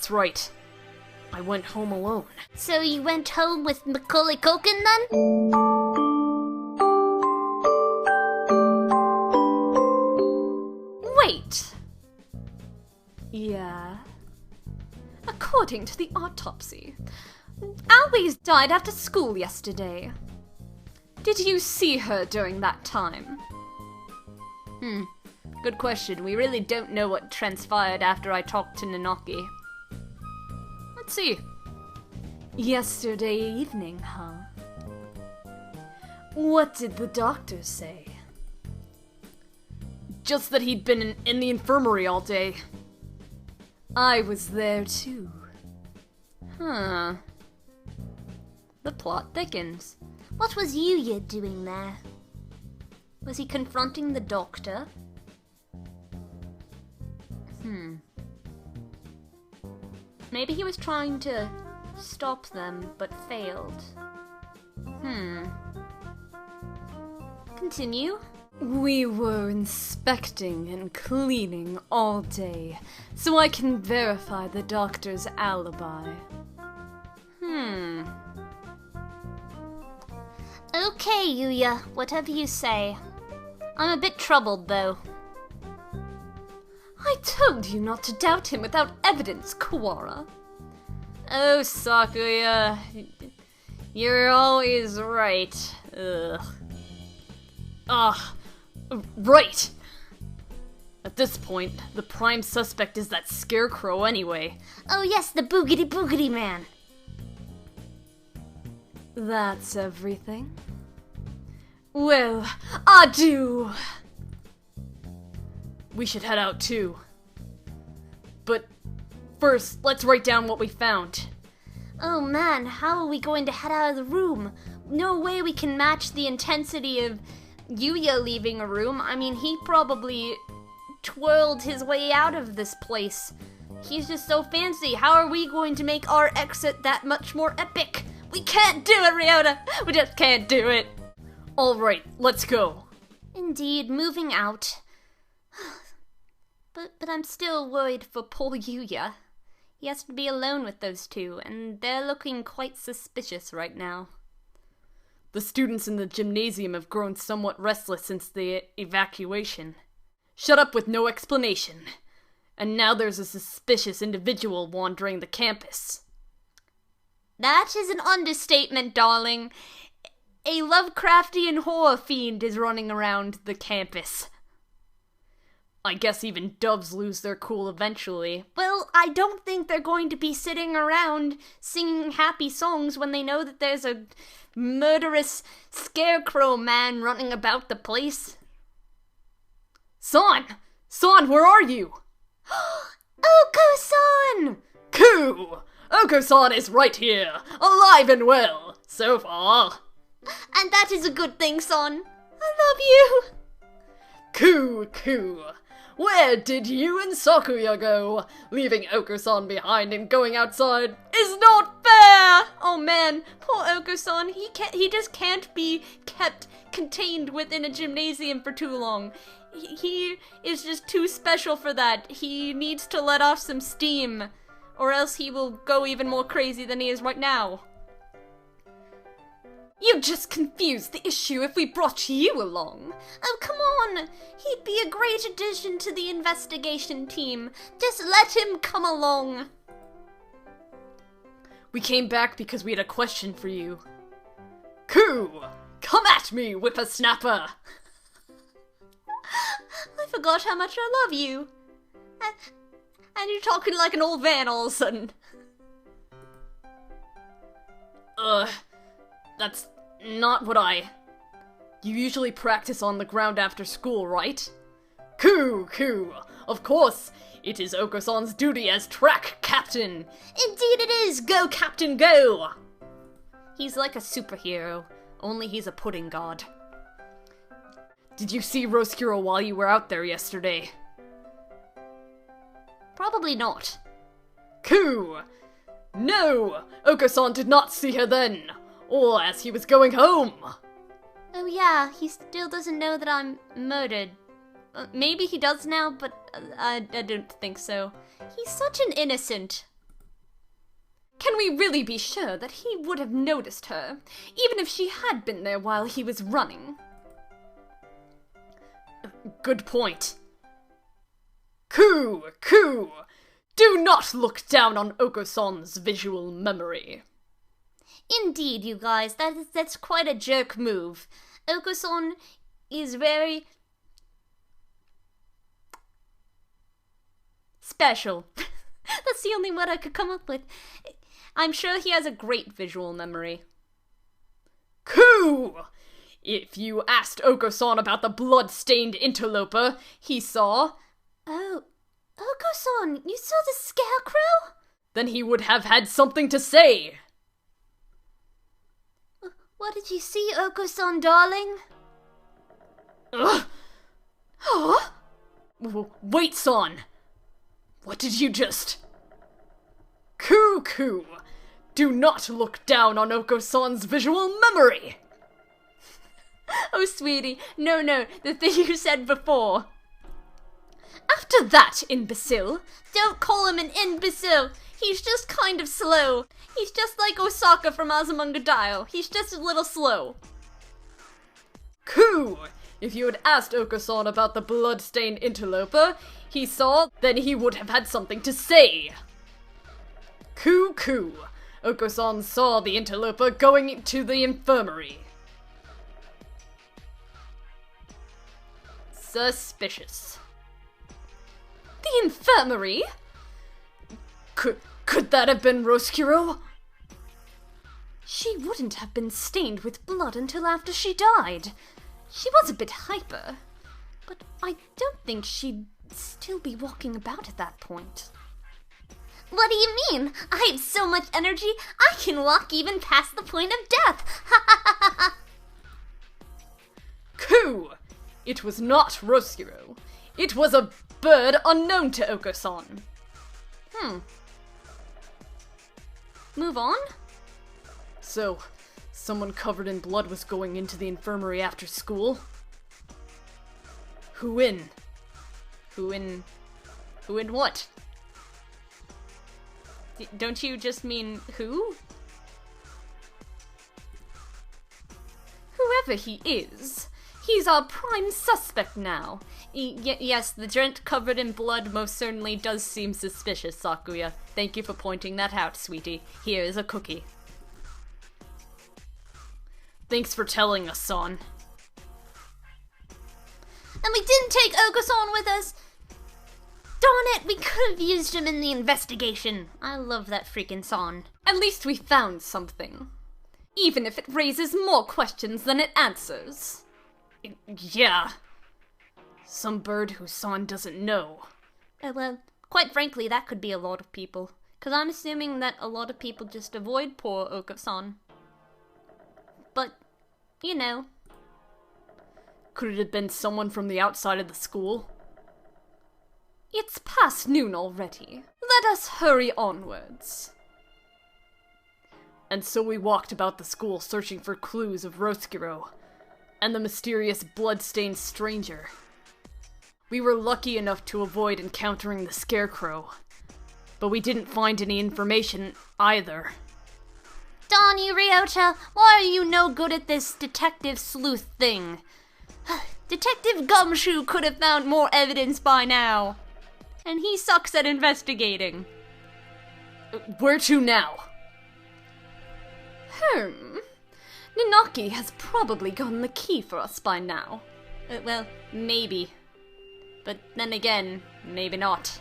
That's right. I went home alone. So you went home with Macaulay Culkin then? Wait! Yeah? According to the autopsy, Always died after school yesterday. Did you see her during that time? Good question. We really don't know what transpired after I talked to Nageki. Let's see. Yesterday evening, huh? What did the doctor say? Just that he'd been in the infirmary all day. I was there too. Huh. The plot thickens. What was Yuuya doing there? Was he confronting the doctor? Maybe he was trying to stop them, but failed. Continue. We were inspecting and cleaning all day, so I can verify the doctor's alibi. Okay, Yuuya, whatever you say. I'm a bit troubled, though. I told you not to doubt him without evidence, Kawara. Oh, Sakuya. You're always right. Right! At this point, the prime suspect is that Scarecrow anyway. Oh yes, the boogity man. That's everything. Well, adieu! We should head out too. But first, let's write down what we found. Oh man, how are we going to head out of the room? No way we can match the intensity of Yuuya leaving a room. I mean, he probably twirled his way out of this place. He's just so fancy. How are we going to make our exit that much more epic? We can't do it, Ryouta! We just can't do it! Alright, let's go. Indeed, moving out. But I'm still worried for poor Yuuya. He has to be alone with those two, and they're looking quite suspicious right now. The students in the gymnasium have grown somewhat restless since the evacuation. Shut up with no explanation. And now there's a suspicious individual wandering the campus. That is an understatement, darling. A Lovecraftian horror fiend is running around the campus. I guess even doves lose their cool eventually. Well, I don't think they're going to be sitting around singing happy songs when they know that there's a murderous scarecrow man running about the place. San! San, where are you? Okosan! Coo! Okosan is right here, alive and well, so far. And that is a good thing, San. I love you. Coo! Where did you and Sakuya go? Leaving Okosan behind and going outside is not fair! Oh man, poor Okosan. He just can't be kept contained within a gymnasium for too long. He is just too special for that. He needs to let off some steam, or else he will go even more crazy than he is right now. You just confused the issue if we brought you along. Oh, come on! He'd be a great addition to the investigation team. Just let him come along. We came back because we had a question for you. Coo! Come at me, whippersnapper! I forgot how much I love you. And you're talking like an old man all of a sudden. That's not what You usually practice on the ground after school, right? Coo! Of course, it is Okosan's duty as track captain. Indeed it is! Go, Captain, go! He's like a superhero, only he's a pudding god. Did you see Roscuro while you were out there yesterday? Probably not. Coo! No! Okosan did not see her then, or as he was going home. Oh yeah, he still doesn't know that I'm murdered. Maybe he does now, but I don't think so. He's such an innocent. Can we really be sure that he would have noticed her, even if she had been there while he was running? Good point. Coup! Do not look down on Okosan's visual memory. Indeed, you guys, that's quite a jerk move. Okosan is very special. That's the only word I could come up with. I'm sure he has a great visual memory. Coup! If you asked Okosan about the blood-stained interloper, he saw... Oh, Okosan, you saw the Scarecrow? Then he would have had something to say. What did you see, Okosan, darling? Ugh. Huh? Wait, son. What did you just... Coup! Do not look down on Okosan's visual memory! Oh, sweetie, no, the thing you said before. After that, imbecile. Don't call him an imbecile. He's just kind of slow. He's just like Osaka from Azumanga Daioh. He's just a little slow. Coup! If you had asked Okosan about the blood-stained interloper he saw, then he would have had something to say. Coup! Okosan saw the interloper going to the infirmary. Suspicious. The infirmary? Could that have been Roscuro? She wouldn't have been stained with blood until after she died. She was a bit hyper, but I don't think she'd still be walking about at that point. What do you mean? I have so much energy, I can walk even past the point of death. Ha ha ha ha! Coup! It was not Roscuro. It was a bird unknown to Okosan. Move on? So, someone covered in blood was going into the infirmary after school? Who in? Who in what? Don't you just mean who? Whoever he is, he's our prime suspect now. Yes, the gent covered in blood most certainly does seem suspicious, Sakuya. Thank you for pointing that out, sweetie. Here is a cookie. Thanks for telling us, son. And we didn't take Okosan with us! Darn it, we could have used him in the investigation. I love that freaking son. At least we found something. Even if it raises more questions than it answers. Yeah. Some bird whose son doesn't know. Well, quite frankly, that could be a lot of people. Because I'm assuming that a lot of people just avoid poor Okosan. But, you know. Could it have been someone from the outside of the school? It's past noon already. Let us hurry onwards. And so we walked about the school searching for clues of Roscuro and the mysterious blood-stained stranger. We were lucky enough to avoid encountering the Scarecrow, but we didn't find any information either. Darn you, Ryouta! Why are you no good at this detective sleuth thing? Detective Gumshoe could have found more evidence by now. And he sucks at investigating. Where to now? Nageki has probably gotten the key for us by now. Well, maybe. But then again, maybe not.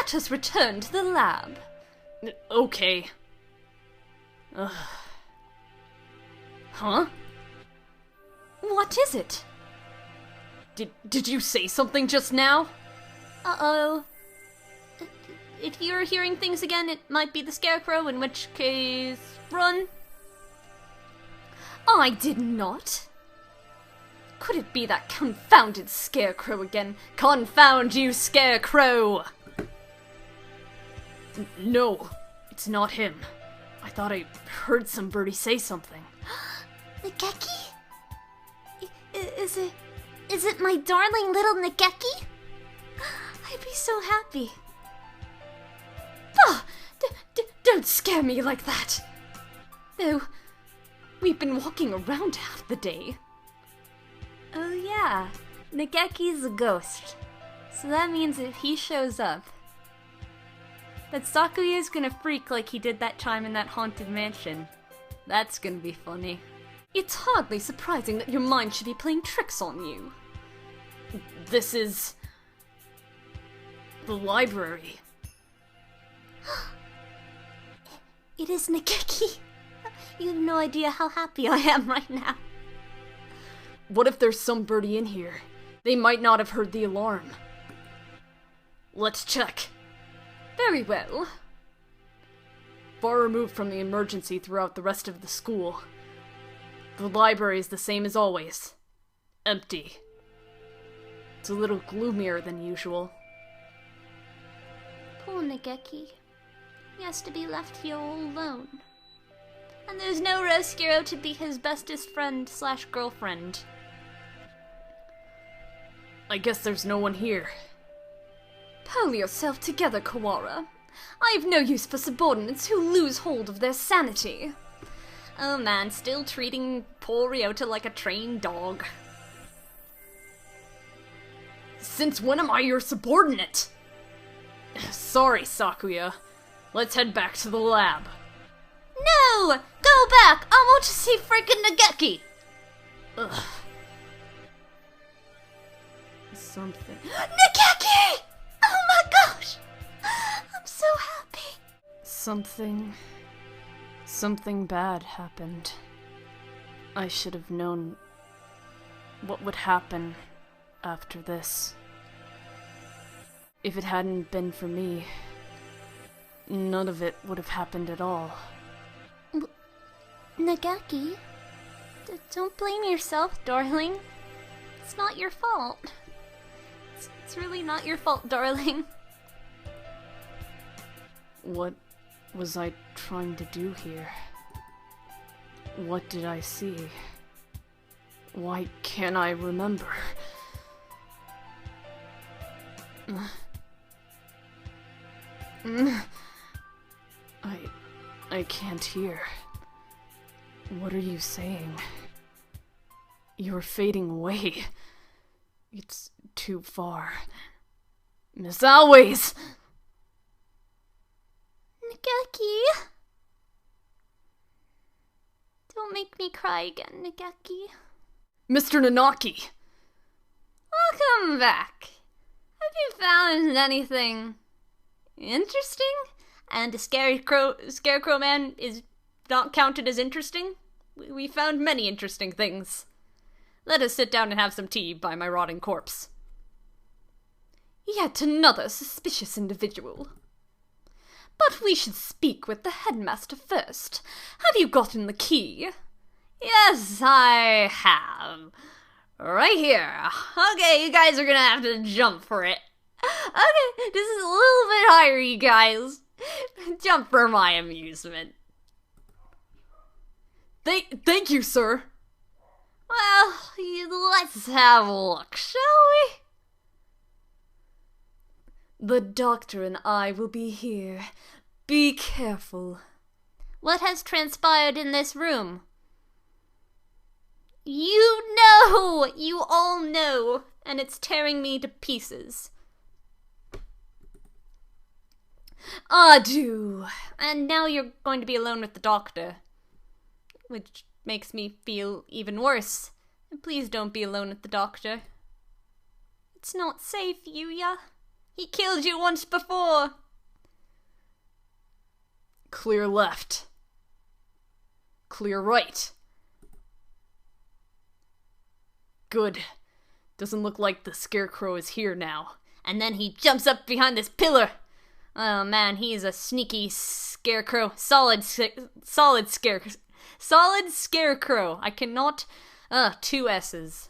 Let us return to the lab. Okay. Huh? What is it? Did you say something just now? Uh-oh. If you're hearing things again, it might be the Scarecrow, in which case, run. I did not. Could it be that confounded Scarecrow again? Confound you, Scarecrow! No, it's not him. I thought I heard some birdie say something. Nageki? Is it my darling little Nageki? I'd be so happy. Ah! Don't scare me like that! Though, we've been walking around half the day. Oh yeah, Nageki's a ghost. So that means if he shows up, that Sakuya's gonna freak like he did that time in that haunted mansion. That's gonna be funny. It's hardly surprising that your mind should be playing tricks on you. This is... the library. It is Nageki. You have no idea how happy I am right now. What if there's some birdie in here? They might not have heard the alarm. Let's check. Very well. Far removed from the emergency throughout the rest of the school. The library is the same as always. Empty. It's a little gloomier than usual. Poor Nageki. He has to be left here all alone. And there's no Roscuro to be his bestest friend / girlfriend. I guess there's no one here. Pull yourself together, Kawara. I've no use for subordinates who lose hold of their sanity. Oh man, still treating poor Ryouta like a trained dog. Since when am I your subordinate? Sorry, Sakuya. Let's head back to the lab. No! Go back! I want to see freaking Nageki! Ugh. Something... Nageki! Oh my gosh! I'm so happy. Something bad happened. I should have known what would happen after this. If it hadn't been for me, none of it would have happened at all. Nageki? Don't blame yourself, darling. It's not your fault. It's really not your fault, darling. What was I trying to do here? What did I see? Why can't I remember? I can't hear. What are you saying? You're fading away. It's too far. Miss Always! Nageki? Don't make me cry again, Nageki. Mr. Nanaki! Welcome back. Have you found anything interesting? And a Scarecrow man is not counted as interesting? We found many interesting things. Let us sit down and have some tea by my rotting corpse. Yet another suspicious individual. But we should speak with the headmaster first. Have you gotten the key? Yes, I have. Right here. Okay, you guys are gonna have to jump for it. Okay, this is a little bit higher, you guys. Jump for my amusement. Thank you, sir. Well, let's have a look, shall we? The doctor and I will be here. Be careful. What has transpired in this room? You know! You all know! And it's tearing me to pieces. Adieu. And now you're going to be alone with the doctor. Which makes me feel even worse. And please don't be alone with the doctor. It's not safe, Yuuya. He killed you once before. Clear left. Clear right. Good. Doesn't look like the Scarecrow is here now. And then he jumps up behind this pillar. Oh man, he is a sneaky Scarecrow. Solid Scarecrow. Solid Scarecrow. I cannot... 2 S's.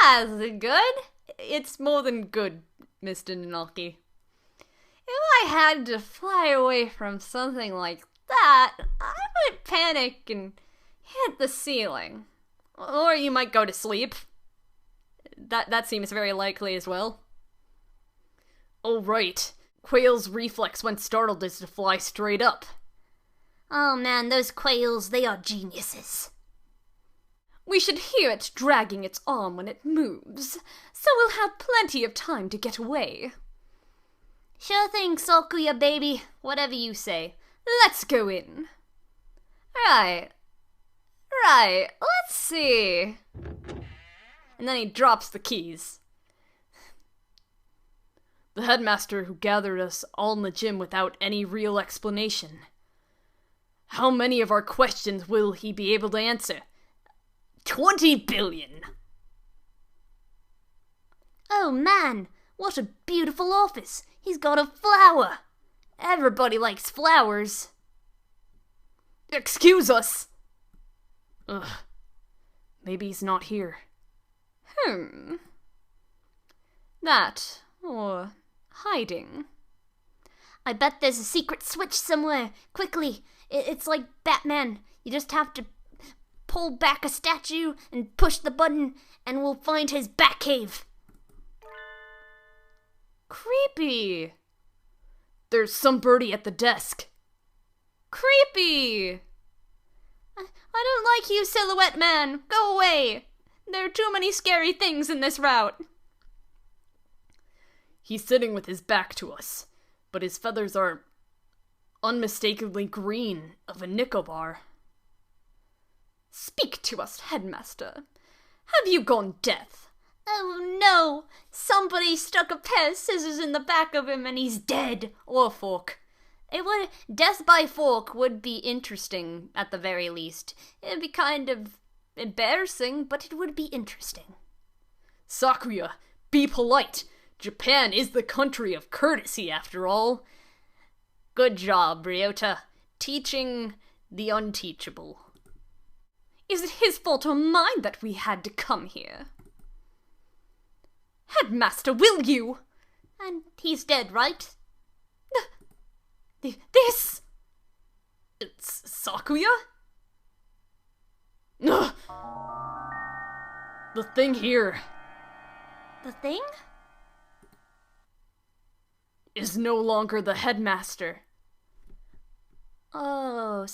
That's good. It's more than good, Mr. Nanaki. If I had to fly away from something like that, I might panic and hit the ceiling. Or you might go to sleep. That seems very likely as well. Oh right. Quail's reflex when startled is to fly straight up. Oh man, those quails, they are geniuses. We should hear it dragging its arm when it moves, so we'll have plenty of time to get away. Sure thing, Sakuya baby. Whatever you say. Let's go in. Right, let's see. And then he drops the keys. The headmaster who gathered us all in the gym without any real explanation. How many of our questions will he be able to answer? 20 billion! Oh man, what a beautiful office. He's got a flower. Everybody likes flowers. Excuse us! Ugh. Maybe he's not here. That, or hiding. I bet there's a secret switch somewhere. Quickly, it's like Batman. You just have to pull back a statue and push the button and we'll find his Batcave. Creepy. There's some birdie at the desk. Creepy. I don't like you, Silhouette Man. Go away. There are too many scary things in this route. He's sitting with his back to us, but his feathers are unmistakably green of a Nicobar. Speak to us, headmaster. Have you gone deaf? Oh no! Somebody stuck a pair of scissors in the back of him and he's dead. Or a fork. Death by fork would be interesting, at the very least. It'd be kind of embarrassing, but it would be interesting. Sakuya, be polite. Japan is the country of courtesy, after all. Good job, Ryouta. Teaching the unteachable. Is it his fault or mine that we had to come here? Headmaster, will you? And he's dead, right? This? It's Sakuya? Ugh. The thing here. The thing? Is no longer the headmaster. Oh,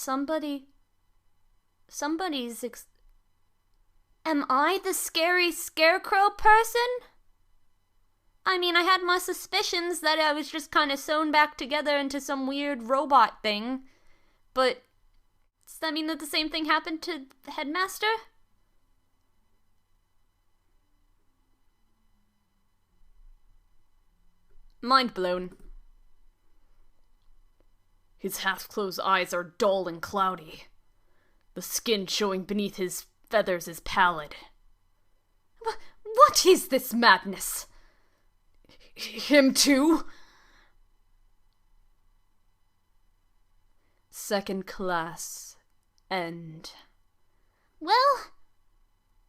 Am I the scary Scarecrow person? I mean, I had my suspicions that I was just kind of sewn back together into some weird robot thing. But does that mean that the same thing happened to the headmaster? Mind blown. His half-closed eyes are dull and cloudy. The skin showing beneath his feathers is pallid. What is this madness? Him too? Second class. End. Well,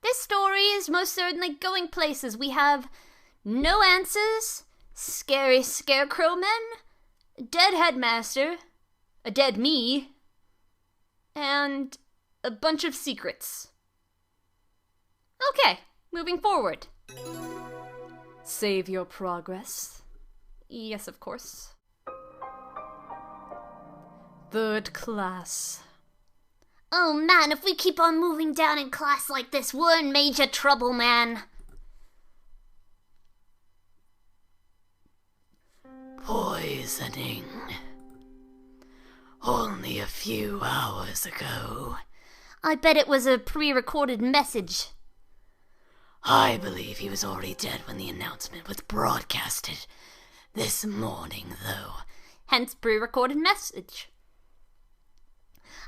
this story is most certainly going places. We have no answers, scary Scarecrow men, dead headmaster, a dead me, and a bunch of secrets. Okay, moving forward. Save your progress. Yes, of course. Third class. Oh man, if we keep on moving down in class like this, we're in major trouble, man. Poisoning. Only a few hours ago. I bet it was a pre-recorded message. I believe he was already dead when the announcement was broadcasted. This morning, though. Hence pre-recorded message.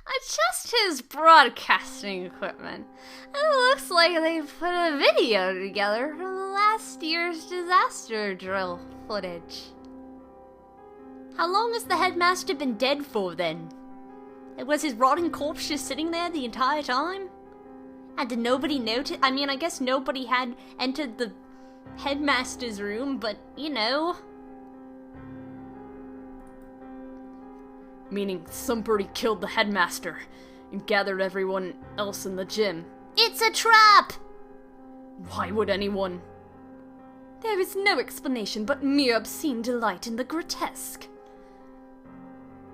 Adjust his broadcasting equipment. It looks like they put a video together from last year's disaster drill footage. How long has the headmaster been dead for, then? Was his rotting corpse just sitting there the entire time? And did nobody notice? I mean, I guess nobody had entered the headmaster's room, but, you know. Meaning somebody killed the headmaster and gathered everyone else in the gym. It's a trap! Why would anyone? There is no explanation but mere obscene delight in the grotesque.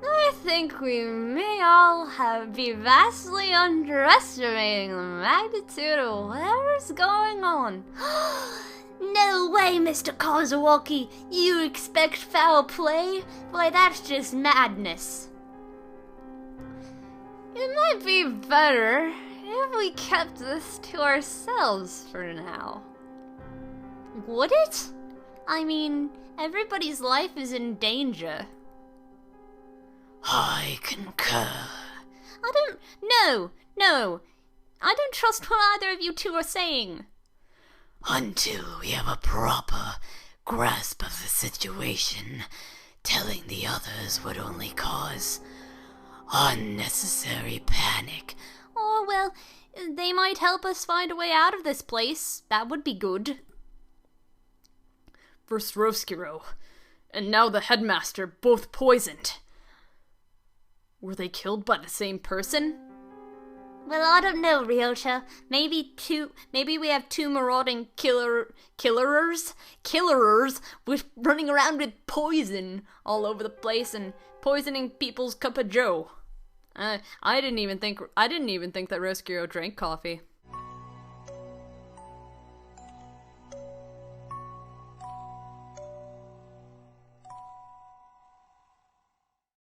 I think we may all be vastly underestimating the magnitude of whatever's going on. No way, Mr. Kozawaki! You expect foul play? Why, that's just madness. It might be better if we kept this to ourselves for now. Would it? I mean, everybody's life is in danger. I concur. No! I don't trust what either of you two are saying. Until we have a proper grasp of the situation, telling the others would only cause unnecessary panic. Oh, well, they might help us find a way out of this place. That would be good. First Roscuro, and now the headmaster, both poisoned. Were they killed by the same person? Well, I don't know, Ryouta. Maybe we have two marauding killerers with running around with poison all over the place and poisoning people's cup of joe. I didn't even think that Roscuro drank coffee.